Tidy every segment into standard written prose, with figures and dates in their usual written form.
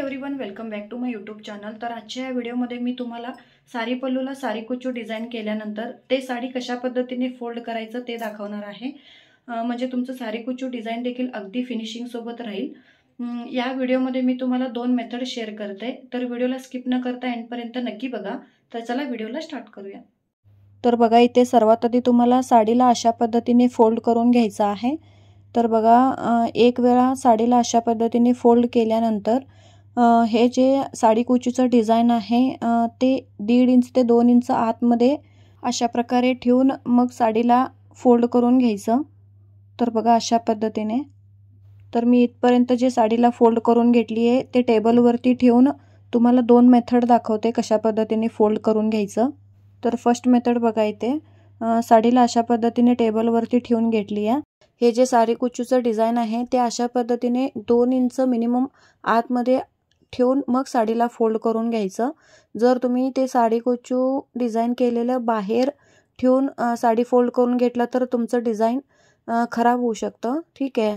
Everyone, welcome back to my YouTube channel. तर आजच्या या व्हिडिओमध्ये मी तुम्हाला साडी पल्लूला साडी कुचू डिझाइन केल्यानंतर ते साडी कशा पद्धतीने फोल्ड करायचं ते दाखवणार आहे। म्हणजे तुमचं साडी कुचू डिझाइन देखील अगदी फिनिशिंग सोबत राहील। या व्हिडिओमध्ये मी तुम्हाला दोन मेथड शेअर करते, तर व्हिडिओला स्किप न करता एंड पर्यंत नक्की बघा। तर चला व्हिडिओला स्टार्ट करूया। तर बघा, इथे सर्वात आधी तुम्हाला साडीला अशा पद्धतीने फोल्ड करून घ्यायचं आहे। तर बघा, एक वेळा साडीला अशा पद्धतीने फोल्ड केल्यानंतर हे जे साडी कुचूचं डिझाइन आहे ते 1.5 इंच ते 2 इंच आतमध्ये अशा प्रकारे ठेवून मग साडीला फोल्ड करून घ्यायचं। तर बघा अशा पद्धतीने। तर मी इथपर्यंत जे साडीला फोल्ड करून घेतली आहे ते टेबलवरती ठेवून तुम्हाला दोन मेथड दाखवते कशा पद्धतीने फोल्ड करून घ्यायचं। तर फर्स्ट मेथड बघा, इथे साडीला अशा पद्धतीने टेबलवरती ठेवून घेतली आहे। हे जे साडी कुचूचं डिझाइन आहे ते अशा पद्धतीने 2 इंच मिनिमम आतमध्ये ठेवून मग साडीला फोल्ड करून घ्यायचं। जर तुम्ही ते साडी कुचू डिझाइन केलेलं बाहेर ठेवून साडी फोल्ड करून घेतला तर तुमचं डिझाइन खराब होऊ शकतं, ठीक आहे।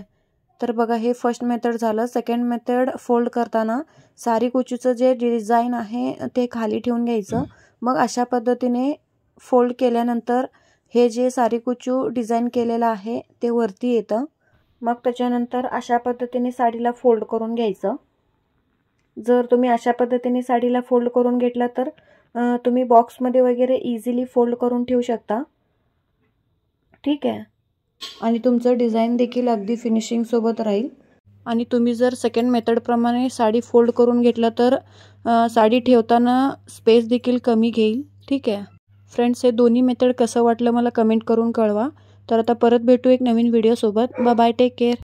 तर बघा, हे फर्स्ट मेथड झालं। सेकंड मेथड, फोल्ड करताना साडी कुचूचं जे डिझाइन आहे ते खाली ठेवून घ्यायचं। मग अशा पद्धतीने फोल्ड केल्यानंतर हे जे साडी कुचू डिझाइन केलेलं आहे ते वरती येतं। मग त्याच्यानंतर अशा पद्धतीने साडीला फोल्ड करून घ्यायचं। जर तुम्ही अशा पद्धतीने साडीला फोल्ड करून घेतला तर तुम्ही बॉक्समध्ये वगैरे इझिली फोल्ड करून ठेवू शकता, ठीक आहे। आणि तुमचं डिझाइन देखील अगदी फिनिशिंग सोबत राहील। आणि तुम्ही जर सेकंड मेथड प्रमाणे साडी फोल्ड करून घेतला तर साडी ठेवताना स्पेस देखील कमी घेईल, ठीक आहे। फ्रेंड्स, हे दोन्ही मेथड कसं वाटलं मला कमेंट करून कळवा। तर आता परत भेटू एक नवीन व्हिडिओ सोबत। Bye bye, take care.